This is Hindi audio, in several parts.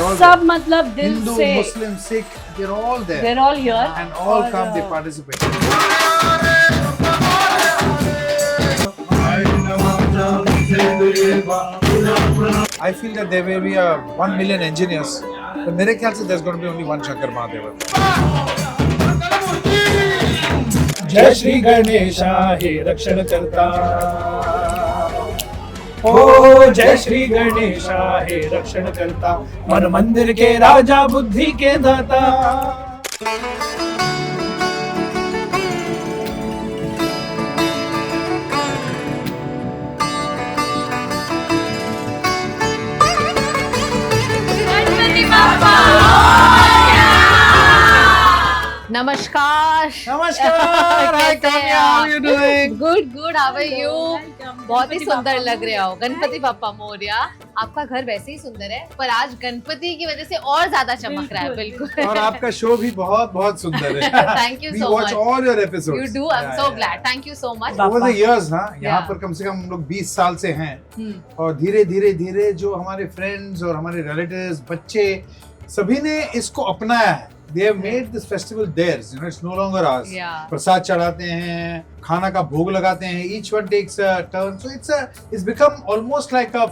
all सब there. मतलब दिल Hindu, से Muslim, Sikh, they're all there. they're all here And all और, come, they participate. I feel that there may be 1 million engineers, but मेरे ख्याल से there's going to be only one Shankar Mahadevan. जय श्री गणेशा हे रक्षण करता, ओ जय श्री गणेशा हे रक्षण करता, मन मंदिर के राजा बुद्धि के दाता। नमस्कार। नमस्कार, hi Kamya, how are you doing? Good how are you? बहुत ही गणपति सुंदर बाप्पा लग रहे हो। गणपति बाप्पा मोरया। आपका घर वैसे ही सुंदर है, पर आज गणपति की वजह से और ज्यादा चमक रहा है। बिल्कुल। और आपका शो भी बहुत बहुत सुंदर है। Thank you We so watch much. all your episodes. You do. I'm so glad. Thank you so much. Over the years, हाँ, यहाँ Yeah. पर कम से कम हम लोग 20 साल से हैं और धीरे धीरे धीरे जो हमारे फ्रेंड्स और हमारे रिलेटिव्स, बच्चे सभी ने इसको अपनाया है. They have made this festival theirs. You know, it's no longer ours. Yeah. प्रसाद चढ़ाते हैं, खाना का भोग लगाते हैं. Each one takes a turn. So it's become almost like a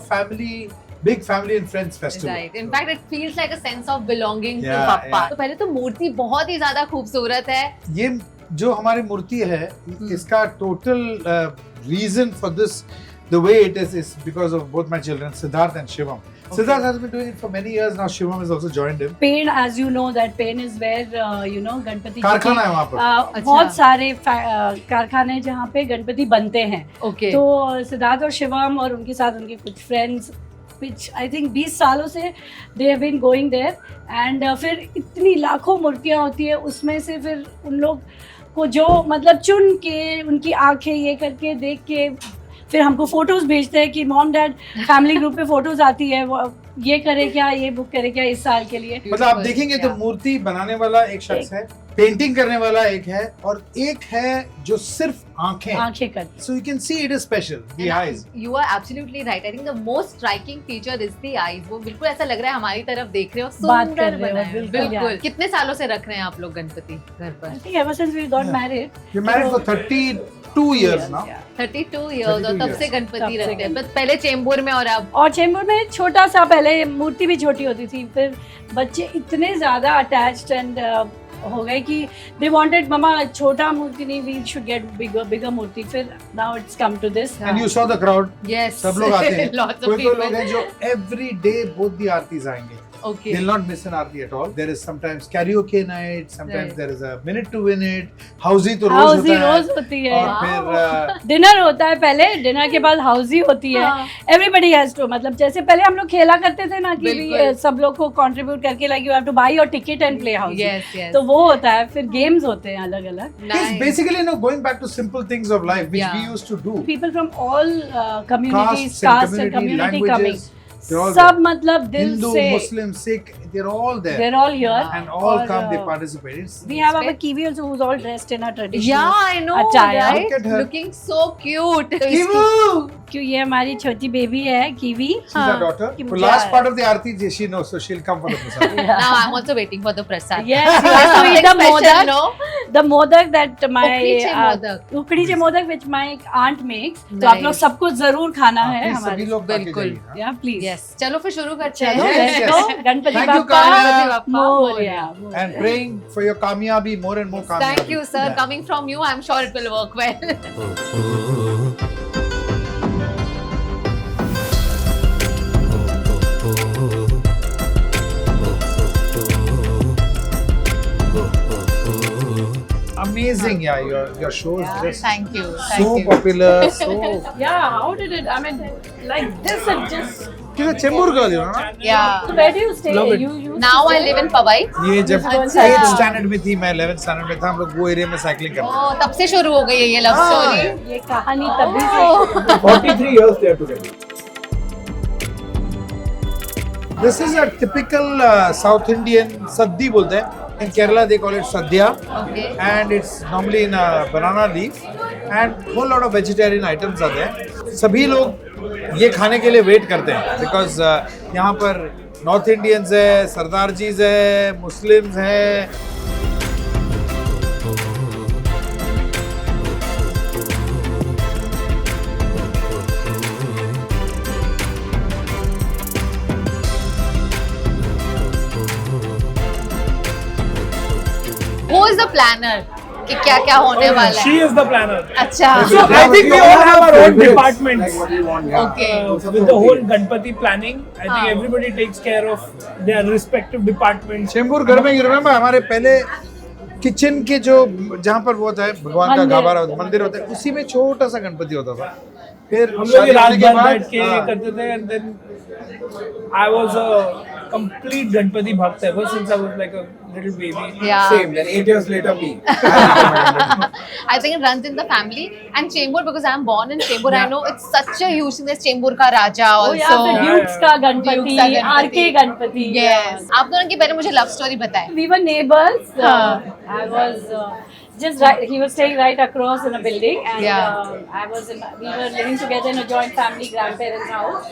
big family and friends festival. Right. In fact, it feels like a sense of belonging to Yeah, Papa. yeah. तो पहले तो मूर्ति बहुत ही ज्यादा खूबसूरत है। ये जो हमारी मूर्ति है, इसका total reason for this the way it is because of both my children, Siddharth and Shivam. Okay. Siddharth has been doing it for many years now. Shivam has also joined him. Pen, as you know that Pen is where Ganpati ji कारखाना है वहाँ पर. के, बहुत सारे कारखाने जहाँ पे गणपति बनते हैं. ओके। तो सिद्धार्थ और शिवम और उनके साथ उनके कुछ फ्रेंड्स which I think 20 सालों से they have been going there and फिर इतनी लाखों मूर्तियाँ होती है, उसमें से फिर उन लोग को जो मतलब चुन के उनकी आंखें ये करके देख के फिर हमको फोटोज भेजते हैं कि मॉम डैड फैमिली ग्रुप पे फोटोज आती है, वो ये करे क्या, ये बुक करे क्या इस साल के लिए. मतलब आप देखेंगे तो मूर्ति बनाने वाला एक शख्स है, पेंटिंग करने वाला एक है और एक है जो सिर्फ आंखें करती. So you can see it is special, the eyes. You are absolutely right. I think the most striking feature is the eyes. वो बिल्कुल ऐसा लग रहा है हमारी तरफ देख रहे हो, बात सुंदर कर रहे हो, बनाए हैं। बिल्कुल, बिल्कुल। यार. कितने सालों से रख रहे हैं आप लोग गणपति घर पर? I think ever since we got married. You're married for 32 years now. Yeah. 32 years और 32 तब से years. गणपति तब से रखते हैं। बस पहले चेंबूर में और अब और चेंबूर में छोटा सा, पहले मूर्ति भी छोटी होती थी, फिर बच्चे इतने ज्यादा अटैच्ड एंड हो गए कि दे वांटेड ममा छोटा मूर्ति नहीं, वी शुड गेट बिगर मूर्ति. फिर now it's come to this. And you saw the crowd. Yes सब लोग आते हैं. Lots of कोई लोग people. हैं जो every day both the Aarti's आएंगे. Okay. They'll not miss an aarti at all. There is sometimes karaoke night, sometimes Right. there is a minute to win it. Housie तो रोज हाउसी होता रोज है. होती है. और फिर डिनर होता है पहले, डिनर के बाद हाउसी होती है. हाँ. एवरीबडी हैज टू, मतलब जैसे पहले हम लोग खेला करते थे ना कि बिल्कुल. सब लोग को कंट्रीब्यूट करके like you have to buy your ticket and play house. Yes, yes. तो वो होता है. फिर गेम्स होते हैं अलग अलग. it's Nice. basically going back to simple things of life which Yeah. we used to do. People from all communities, Castes and caste and community coming. languages, they're all सब there. मतलब दिल Hindu, से Muslim, Sikh, they're all there. they're all here. And all और, come, they participate. It's, We have our Kiwi also who's all dressed in a traditional. Yeah, I know, attire. right? Look at her. Looking so cute. Kivu! क्यों ये हमारी छोटी बेबी है कीवी. She's our daughter. कि For मुझे last आ- part of the aarti, she knows, so she'll come for the prasad. Now I'm also waiting for the prasad. Yes, you have to eat the Something special, modak. no? The modak that my उकड़ीचे मोदक. उकड़ीचे modak which my aunt makes. तो Nice. आप लोग सबको जरूर खाना है Please, हमारे. सभी लोग खाके बिल्कुल. जाइए, हाँ? Yeah, please. Yes. चलो फिर शुरू करते चलो हैं. Yes, let's yes. go. Ganpati Thank you, Bappa Kamya. Bappa Morya. And praying for your kamyabi, more and more kamyabi. Thank you, sir. Yeah. Coming from you, I'm sure it will work well. Amazing, yeah. Your show is just Thank you. so Thank you. popular, so. Yeah, how did it? I mean, like this it just. She's a Chembur girl, you know. ना? Yeah. So where do you stay? Love it. You Now I live in Powai. ये जब अच्छा। 8th स्टैंडर्ड में थी, मैं 11th स्टैंडर्ड में था, हम लोग वो एरिया में साइकिलिंग करते Oh, तब से शुरू हो गई है ये लव स्टोरी. ये कहानी तभी से. 43 years they are together. थे. This is a typical South Indian saddi बोलते हैं. In Kerala they call it sadhya. Okay. And it's normally in a banana leaf and whole lot of vegetarian items are there. सभी लोग ये खाने के लिए वेट करते हैं because यहाँ पर नॉर्थ इंडियंस है, सरदार जीज है, मुस्लिम्स है। Who is the planner? कि क्या क्या होने वाला She है? is the planner. अच्छा, So I think we all have our own departments. What do you want? Yeah. okay. With the whole Ganpati planning, I think हाँ. everybody takes care of their respective departments. Chembur घर में यू रिमेम्बर हमारे पहले किचन के जो जहाँ पर वो होता है भगवान का मंदिर। गाभारा होता है, मंदिर होता है, उसी में छोटा सा गणपति होता था। फिर हम लोग शादी रात होने के भर बाद, बैठ के हाँ, करते थे and then I was a complete Ganpati bhakt ever since I was like a little baby. Yeah. Same. Then 8 years later, me. I think it runs in the family and Chembur because I'm born in Chembur. I know it's such a huge thing. There's Chembur ka Raja Oh also. yeah, the Dukes का Dukes गणपति, का गणपति। आरके गणपति। Yes. आप दोनों की पहले मुझे लव स्टोरी बताएं. We were neighbors. हाँ. I was just right. He was staying right across in a building, and Yeah. we were living together in a joint family grandparents' house.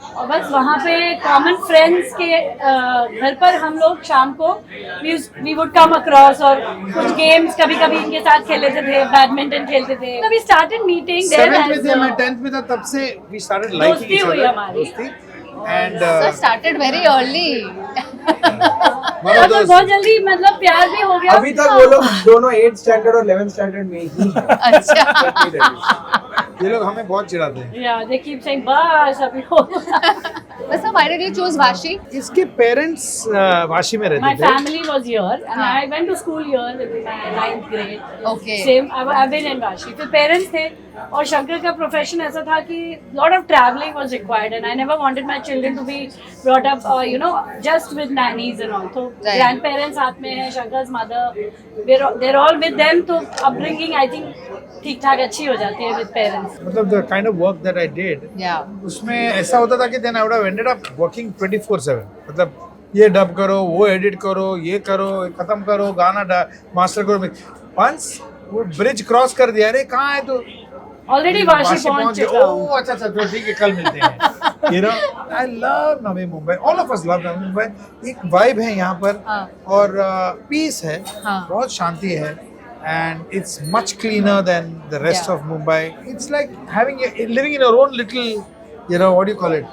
और बस वहाँ पे कॉमन फ्रेंड्स के घर पर हम लोग शाम को we would come across और कुछ गेम्स कभी कभी इनके साथ खेल लेते थे, बैडमिंटन खेलते थे. So we started meeting there. 7th में थे, मैं 10th में था, तब से we started liking दोस्ती each हुई other, हमारी। दोस्ती। And So started very early. one of और those- बहुत जल्दी मतलब प्यार भी हो गया. अभी तक वो लोग दोनों 8th standard और 11th standard में ही हैं। अच्छा. ये लोग हमें बहुत चिढ़ाते हैं। Yeah, they keep saying बस अभी हो. So why did you choose Vashi? इसके पेरेंट्स वाशी में My रहते थे। family was here, and हाँ. I went to school here in my 9th grade. Okay. Same, I've been in Vashi. फिर parents थे और शंकर का प्रोफेशन ऐसा था कि lot of traveling was required, and I never wanted my children to be brought up, just with nannies and all. So Right. grandparents साथ में हैं, Shankar's mother, they're all with them. तो upbringing I think ठीक ठाक अच्छी हो जाती है with parents. मतलब the kind of work that I did, Yeah. उसमें ऐसा होता था कि then I would have ended up working 24/7. मतलब ये डब करो, वो एडिट करो, ये करो, खत्म करो, गाना मास्टर करो। once वो ब्रिज क्रॉस कर दिया, अरे कहाँ है तू? Already वाशी पहुंच गए। चुका हूँ. ओह अच्छा तो ठीक है, कल मिलते हैं। You know, I love Navi Mumbai. All of us love Navi Mumbai. एक वाइब है यहाँ पर हाँ. और पीस है, हाँ. बहुत शांति है, and it's much cleaner than the rest Yeah. of Mumbai. It's like living in your own little, what do you call it?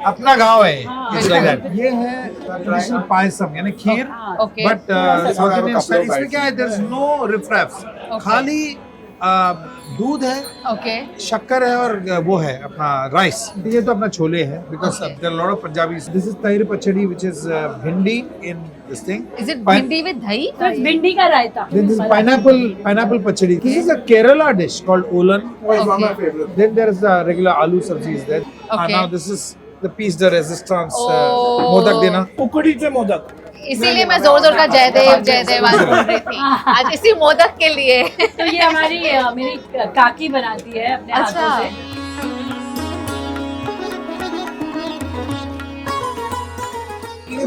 अपना गांव है। हाँ. It's like that. ये है traditional पायसम यानी खीर, हाँ. Okay. but South Indian style, इसमें क्या है? There's no riffraff. खाली दूध है, Okay. शक्कर है और वो है अपना राइस। ये तो अपना छोले है because Okay. there are a lot of Punjabis. This is tahir pachadi, which is bhindi in this thing. Is it Pine- bhindi with dahi? तो भिंडी का रायता. Then this is pineapple pachadi. This is a Kerala dish called olan. It's one of my Okay. favorite. Then there is the regular aloo sabzi is there. Okay. Now this is the piece de resistance. Oh. Modak देना। उकड़ी से मोदक. इसीलिए मैं जोर जोर का जयदेव आज बोल रही थी. आज इसी मोदक के लिए. तो ये हमारी मेरी काकी बनाती है अपने अच्छा. हाथों से.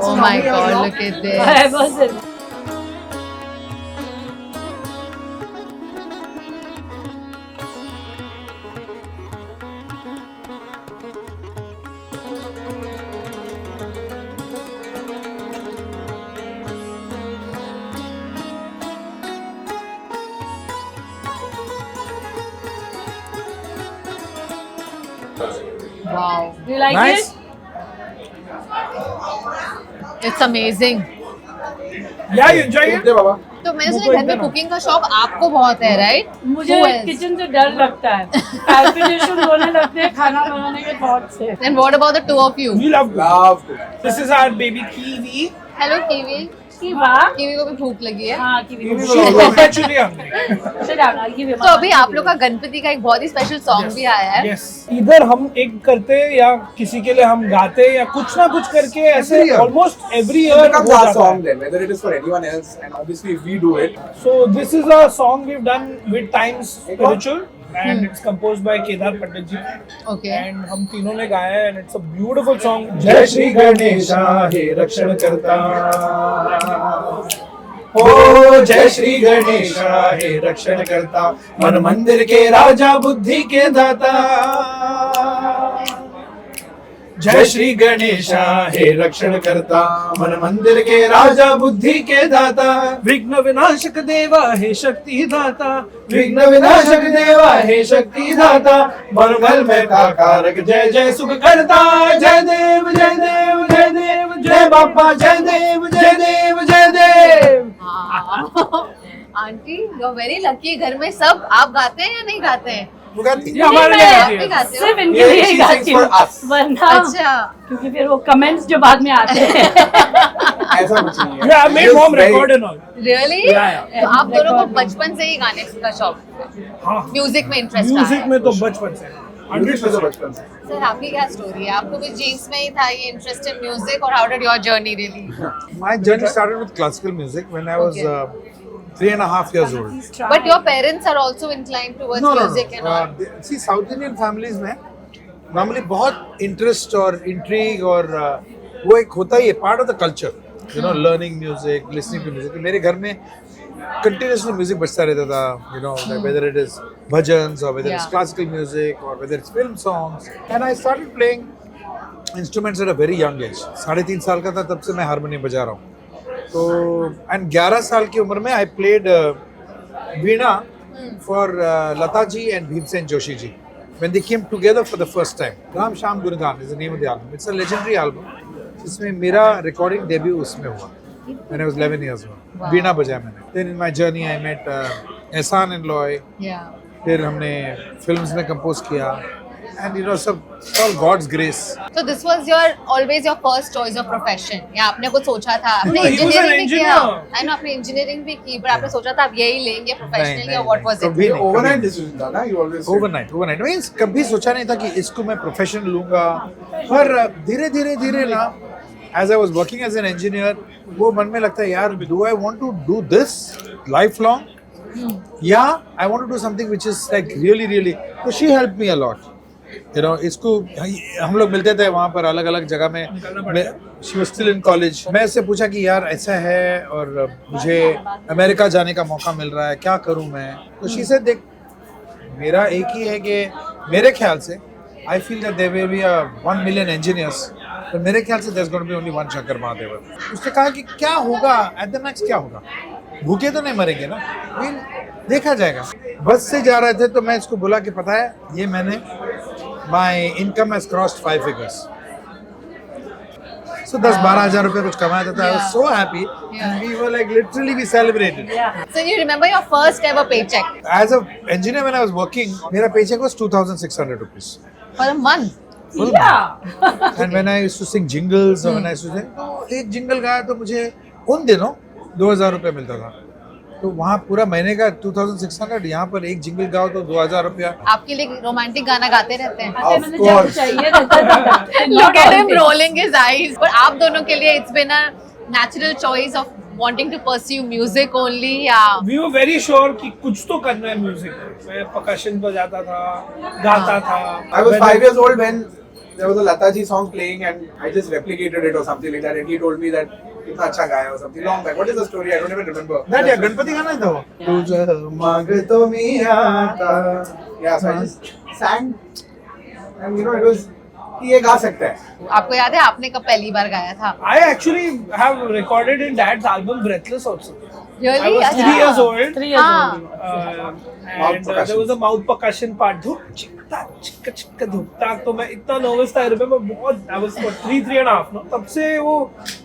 Oh my God, look at this. I was Wow. Do you like Nice. it? It's amazing. Yeah, you enjoy it? दे बाबा। तो मैंने सुना घर में कुकिंग का शौक आपको बहुत है, राइट? मुझे किचन से डर लगता है. palpitation होने लगते हैं खाना बनाने के थॉट से. Then what about the two of you? We love it. Love to. This is our baby Kiwi. Hello Kiwi. कि वाह. Kiwi को भी भूख लगी है. हाँ कि She's perpetually hungry. Sit down, I'll give you तो अभी आप लोग का गणपति का एक बहुत ही स्पेशल सॉन्ग भी आया है. Yes. इधर हम एक करते या किसी के लिए हम गाते या कुछ ना कुछ करके ऐसे Every year. almost every It year becomes हो our जाता song है. then, whether it is for anyone else, and obviously if we do it. So this is a song we've done with Times Spiritual and it's composed by Kedar Pandit ji. Okay. And हम तीनों ने गाया है and it's a beautiful song. जय श्री गणेशा हे रक्षण करता. ओ जय श्री गणेशा हे रक्षण करता, मन मंदिर के राजा बुद्धि के दाता. जय श्री गणेशा हे रक्षण करता मन मंदिर के राजा बुद्धि के दाता विघ्न विनाशक देवा हे शक्ति दाता विघ्न विनाशक देवा हे शक्ति दाता मंगल में कारक जय जय सुख करता जय देव जय देव जय देव जय बापा जय देव जय देव जय देव। Aunty you are very lucky, घर में सब आप गाते हैं या नहीं गाते हैं? वो गाती ये हमारे लिए मैं गाती है। गाते हो? सिर्फ इनके ये लिए she ही गाती sings for हूँ us. वरना अच्छा क्योंकि फिर वो कमेंट्स जो बाद में आते हैं ऐसा कुछ नहीं है। Yeah, I made Just mom very- record and all. Really? Yeah. तो आप दोनों को बचपन से ही गाने का शौक है? हाँ म्यूजिक में इंटरेस्ट म्यूजिक में तो बचपन से Music में तो 100%। बचपन से। सर आपकी क्या स्टोरी है? आपको भी जीन्स में ही था ये इंटरेस्ट इन म्यूजिक और how did your journey really? My journey started with classical music when I was Okay. 3.5 years old. But your parents are also inclined towards music and all. See, South Indian families में normally बहुत interest और intrigue और वो एक होता ही है part of the culture. You know, learning music, listening to music. मेरे घर में continuously music बजता रहता था. You know, like whether it is bhajans or whether it's Yeah. classical music or whether it's film songs. And I started playing instruments at a very young age. 3.5 साल का था तब से मैं हारमोनियम बजा रहा हूँ. तो एंड 11 साल की उम्र में I played veena for Lata ji and Bhimsen Joshi ji when they came together for the first time. Ram Shyam Gungan is the name of the album. It's a legendary album जिसमें मेरा रिकॉर्डिंग डेब्यू उसमें हुआ when I was 11 years old. वीणा बजाया मैंने. Then in my journey I met Ehsaan and Loy. Yeah. फिर हमने फिल्म्स में कंपोज किया एंड यू नो सब all God's grace. So this was your always your first choice of profession? या आपने कुछ सोचा था? आपने No, he was an engineering भी किया? engineer. I know आपने इंजीनियरिंग भी की, but आपने सोचा था आप यही लेंगे प्रोफेशनली नहीं, और what was it? कभी ये नहीं, overnight कभी decision था ना, you always said. Overnight means कभी सोचा नहीं था कि इसको मैं प्रोफेशन लूंगा. पर धीरे धीरे ना as I was working as an engineer वो मन में लगता है यार do I want to do this life long या I want to do something which is like really. तो she help me a lot. You know इसको हम लोग मिलते थे वहाँ पर अलग अलग जगह में. She was still in college. मैं इससे पूछा कि यार ऐसा है और मुझे अमेरिका जाने का मौका मिल रहा है, क्या करूँ मैं. तो शी से देख मेरा एक ही है कि मेरे ख्याल से I feel that there will be 1 million engineers. तो मेरे ख्याल से there is going to be only one Shankar Mahadevan. उसने कहा कि क्या होगा एट द मैक्स, क्या होगा, भूखे तो नहीं मरेंगे ना, देखा जाएगा. बस से जा रहे थे तो मैं इसको बोला कि पता है ये मैंने my income has crossed 5 figures. So 10-12 हजार रुपए कुछ कमाया था. I was so happy and we were like literally we celebrated. So you remember your first ever paycheck As a engineer when I was working, मेरा paycheck was 2,600 rupees. for a month? And when I used to sing jingles or when I used to sing, तो एक जिंगल गाया तो मुझे उन दिनों 2,000 रुपए मिलता था. तो वहाँ पूरा महीने का 2,600. यहाँ पर एक जिंगल गाओ तो 2,000 रुपया. आपके लिए रोमांटिक गाना गाते रहते हैं? आते Of मैंने जब course. चाहिए रहता था. Look at him rolling his eyes. पर आप दोनों के लिए it's been a natural choice of wanting to pursue music only या We were very sure कि कुछ तो करना है म्यूजिक में. मैं percussion बजाता था, गाता था. I was 5 years old when there was a Lata ji song playing and I just replicated it or something like that and he told me that कितना अच्छा गाया or something long back. What is the story? I don't even remember. That yeah, Ganpati गाना था वो. तुझे मांग तो मिया था. Yeah, so I just sang and you know it was कि ये गा सकता है. आपको याद है आपने कब पहली बार गाया था? I actually have recorded in Dad's album Breathless also. Really? I was 3 years old. 3 years हाँ. old. And there was a mouth percussion part. धुक चिकता चिक्का चिक्का धुकता. तो मैं इतना nervous था. I remember बहुत. I was what 3.5 no. तब से वो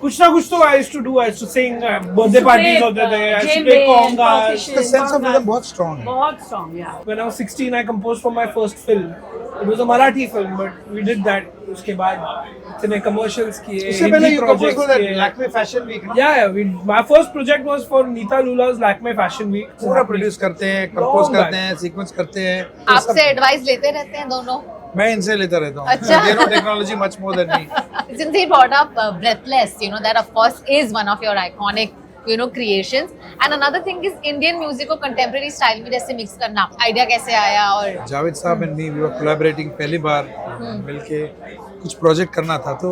कुछ ना कुछ तो I used to do. I used to sing birthday parties होते थे. I used to play congas. The sense of rhythm बहुत strong है. बहुत strong, yeah. When I was 16, I composed for my first film. It was a Marathi film, but we did that. उसके बाद इतने commercials किए, उससे पहले Hindi you composed projects for that किए. Lakme Fashion Week. Yeah. My first project was for Neeta Lula's Lakme Fashion Week. पूरा प्रोड्यूस करते हैं, कंपोज करते हैं, सीक्वेंस करते हैं. आपसे एडवाइस लेते रहते हैं दोनों? मैं इनसे लेता रहता हूँ. अच्छा. They know technology much more than me. Since he brought up Breathless, you know that of course is one of your iconic creations. And another thing is Indian music को contemporary style में जैसे mix करना. Idea कैसे आया? और Javed sahab and me we were collaborating पहली बार मिलके कुछ प्रोजेक्ट करना था. तो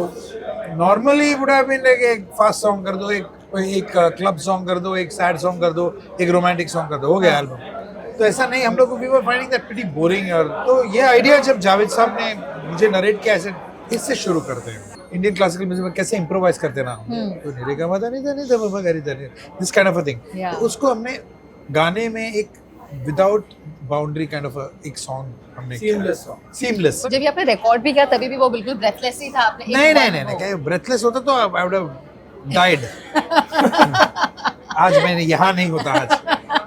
normally would have been like एक फास्ट सॉन्ग कर दो, एक क्लब सॉन्ग कर दो, एक सैड सॉन्ग कर दो, एक रोमांटिक सॉन्ग कर दो, हो गया एल्बम. तो ऐसा नहीं, हम लोग we were finding that pretty boring. और तो ये आइडिया जब जावेद साहब ने मुझे नरेट किया ऐसे इससे शुरू करते हैं। इंडियन क्लासिकल म्यूजिक में कैसे इम्प्रोवाइज करते हैं ना, तो निरे गा मदा नहीं this kind of a thing, Yeah. तो उसको हमने गाने में एक विदाउट बाउंड्री काइंड ऑफ एक सॉन्ग हमने Seamless song. सीमलेस। जब ये आपने रिकॉर्ड भी किया तभी भी वो बिल्कुल ब्रेथलेस ही था, आपने एक नहीं बार नहीं नहीं वो- नहीं, क्या ब्रेथलेस होता तो आई वुड हैव डाइड। आज मैंने यहाँ नहीं होता आज।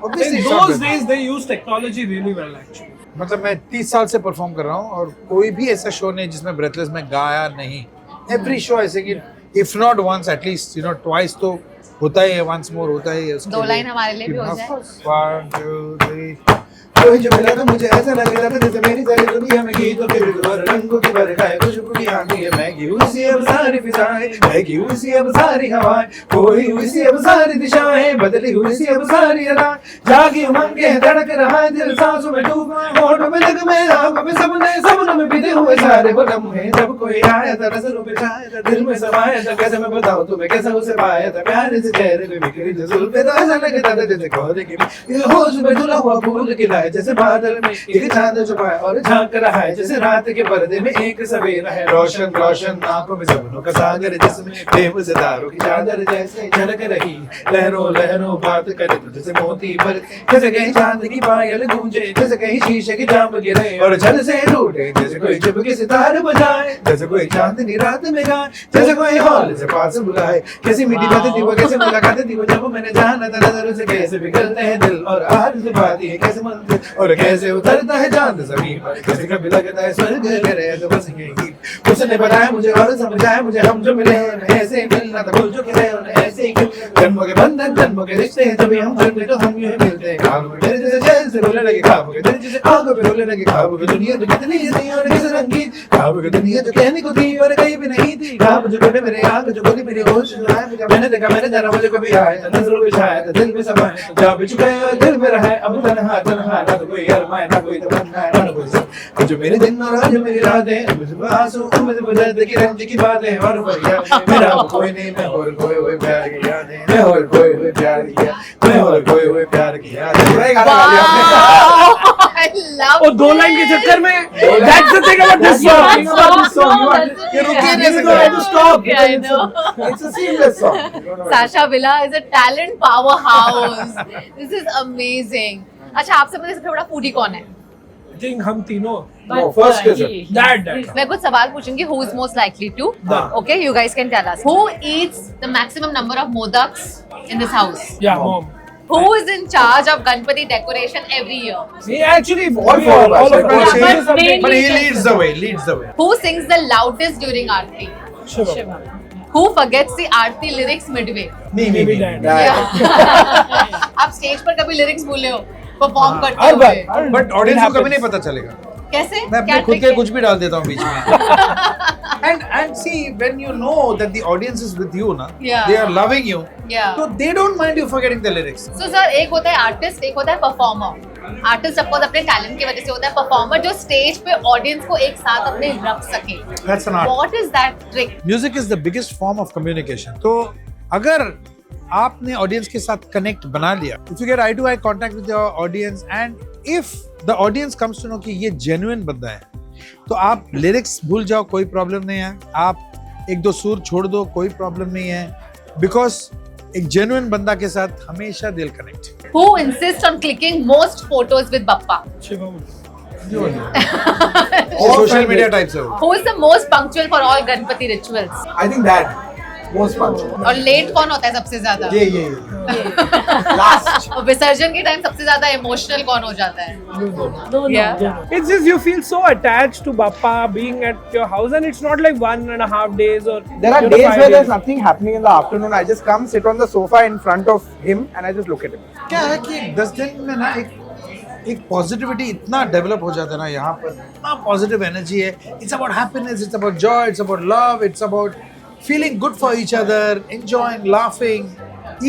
Obviously In it's not those good. days, they used technology really well, actually. मतलब मैं 30 साल से परफॉर्म कर रहा हूँ और कोई भी ऐसा शो नहीं जिसमें ब्रेथलेस में गाया नहीं। Every show I sing it, if not once at least twice तो होता ही है, वंस मोर होता ही है उसके दो लिए। लाइन हमारे लिए भी हो जाए। 1 2 3 कोई जो मिला तो मुझे ऐसा लग रहा था जैसे मेरी सारी दुनिया में गीतों के और रंगों की बरखाएं, खुशबू की आंधी है, महकी हुई सी अब सारी फिजाएं, महकी हुई सी अब सारी हवाएं, खोई हुई सी अब सारी दिशाएं, बदली हुई सी अब सारी अदाएं, जागी उमंगे धड़क रहा है दिल सांसों में डूबा, होठों में लग में आंखों में सपनों में बीते हुए सारे वो लम्हे, जब कोई आया था नजरों पे छाया था, दिल में समाया था, कैसे मैं बताऊं तुम्हें कैसे उसे पाया था, प्यार से चेहरे पे बिखरी जो जुल्फे तो ऐसा लगता था जैसे कोहरे की ये होश में धुला हुआ फूल खिला है, जैसे बादल में एक चांद छुपा है और झांक रहा है, जैसे रात के पर्दे में एक सवेरा है, रोशन रोशन आंखों में सपनों का सागर जिसमें प्रेम सितारों की चादर जैसे झलक रही, लहरों लहरों बात करे तो जैसे मोती पर, जैसे कहीं चांद की पायल गूंजे, जैसे कहीं शीशे की जाम गिरे और झल से टूटे, जैसे कोई चुप के सितार बजाए, जैसे कोई चांदनी रात में गाए, जैसे कोई हॉल से पास बुलाए, कैसी मीठी बातें थी वो, कैसे मुलाकातें थी वो, जब मैंने जाना था नजरों से कैसे पिघलते हैं दिल और आरज़ू पाती है कैसे मंजिल और कैसे उतरता है चांद ज़मीन पर, कैसे कभी लगता है स्वर्ग करे तो बस यही, उसने बताया मुझे और समझाया मुझे, हम जो मिले हैं ऐसे मिलना था भूल चुके हैं और ऐसे ही जन्मों के बंधन जन्मों के रिश्ते हैं, जब हम जुड़ते तो हम यूं ही मिलते हैं, ख्वाबों में तेरे जैसे चैन से रोने लगे ख्वाबों के, तेरे जैसे आंखों पे रोने लगे ख्वाबों की दुनिया तो कितनी थी और किस रंगीन, ख्वाबों की दुनिया जो कहने को थी और कहीं भी नहीं थी, ख्वाब जो टूटे मेरे आंख जो खोली मेरी होश जो आए मुझे, मैंने देखा मैंने जाना मुझे कभी आया था नजरों पे छाया था दिल में समाया, जा भी चुका है और दिल में रहा है अब तन्हा तन्हा, ना तो कोई अरमान ना कोई तमन्ना ना कोई सब, जो मेरे दिन और आज मेरी रातें, मुझे आंसू मुझे बदल की रंज की बातें और मेरा कोई नहीं, मैं और खोए हुए प्यार की यादें, मैं और खोए हुए प्यार की यादें, मैं और खोए हुए प्यार की यादें। पूरा ही गाना गा लिया आपने। I love और दो लाइन के it. चक्कर में that's the thing about this song. That's one song. ये रुकिए Yeah. कैसे You know how to stop. Yeah, I know. It's a seamless song. Sasha Villa is a talent powerhouse. This is amazing. अच्छा, आपसे मुझे सबसे बड़ा फूडी कौन है? I think हम तीनों. No, first is it. That. मैं कुछ सवाल पूछूंगी. Who is most likely to? Okay, you guys can tell us. Who eats the maximum number of modaks in this house? Yeah, mom. Who is in charge of Ganpati decoration every year? See, actually, All four of us. all of Yeah, us. but Changes something. But he leads the way, leads the way. Who sings the loudest during Aarti? Shiva. Who forgets the Aarti lyrics midway? Maybe that. आप स्टेज पर कभी लिरिक्स भूले हो परफॉर्म करते हर हुए? बार. But audience को कभी नहीं पता चलेगा। कैसे? मैं अपने क्या खुद trick के है? कुछ भी डाल देता हूँ बीच में। And see, when you know that the audience is with you, ना, Yeah. they are loving you, Yeah. so they don't mind you forgetting the lyrics. So sir, एक होता है आर्टिस्ट, एक होता है परफॉर्मर। आर्टिस्ट ऑफ कोर्स अपने टैलेंट की वजह से होता है, परफॉर्मर जो स्टेज पे ऑडियंस को एक साथ अपने रख सके। That's an art. What is that trick? Music is the biggest form of communication. तो अगर आपने ऑडियंस के साथ कनेक्ट बना लिया, if you get eye to eye contact with your audience and if the audience comes to know कि ये genuine बंदा है, तो आप लिरिक्स भूल जाओ, कोई प्रॉब्लम नहीं है, आप एक दो सुर छोड़ दो, कोई प्रॉब्लम नहीं है, बिकॉज एक जेन्युइन बंदा के साथ हमेशा दिल connect. Who insists on clicking most photos with Bappa? Shiva. Social media type से हो। Who is the most punctual for all Ganpati rituals? I think that most punctual. और लेट कौन होता है सबसे ज्यादा? ये last. और विसर्जन के टाइम सबसे ज्यादा इमोशनल कौन हो जाता है? Yeah. It's just you feel so attached to Bappa being at your house, and it's not like 1.5 days or. There are 5 days where there's days. nothing happening in the afternoon. I just come, sit on the sofa in front of him, and I just look at him. क्या है कि 10 दिन में ना एक पॉजिटिविटी इतना डेवलप हो जाता है ना, यहाँ पर इतना पॉजिटिव एनर्जी है। It's about happiness, it's about Joy, it's about love, it's about feeling good for each other, enjoying, laughing,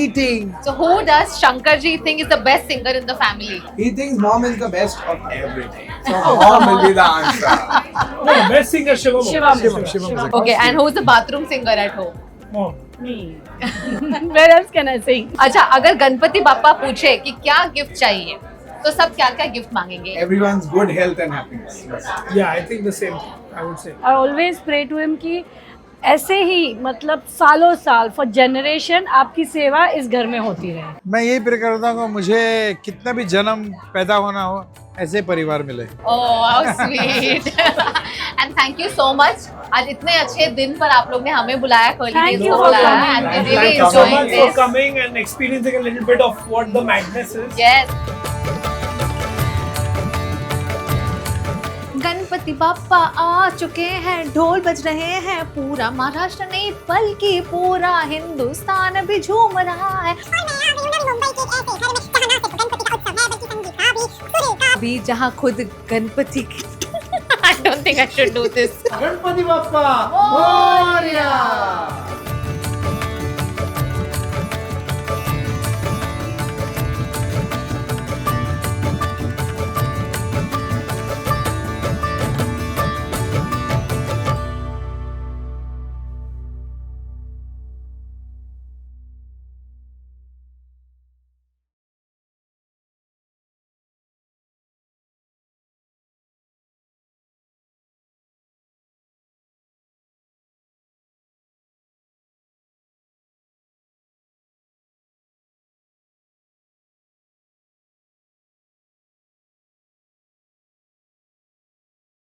eating. So who does Shankarji think is the best singer in the family? He thinks mom is the best of everything. So mom will be the answer. No, best singer Shiva. Shivam. Okay, and who's the bathroom singer at home? Mom. Me. Where else can I sing? अच्छा, अगर गणपति बाप्पा पूछे कि क्या गिफ्ट चाहिए, तो सब क्या क्या गिफ्ट मांगेंगे? Everyone's good health and happiness. Yes. Yeah, I think the same. I would say. I always pray to him कि ऐसे ही मतलब सालों साल फॉर जनरेशन आपकी सेवा इस घर में होती रहे. मैं यही प्रे करता हूँ कि मुझे कितना भी जन्म पैदा होना हो ऐसे परिवार मिले. Oh, how sweet. And thank you so much. आज इतने अच्छे दिन पर आप लोग ने हमें बुलाया, Curly Thank Days you को for बुलाया, coming. and And we really thank you so enjoying much for this. coming and experiencing a little bit of what the madness is. Yes. Ganpati Bappa आ चुके हैं, ढोल बज रहे हैं, पूरा महाराष्ट्र नहीं बल्कि पूरा हिंदुस्तान भी झूम रहा है. अभी जहाँ खुद Ganpati I don't think I should do this. Ganpati Bappa Morya.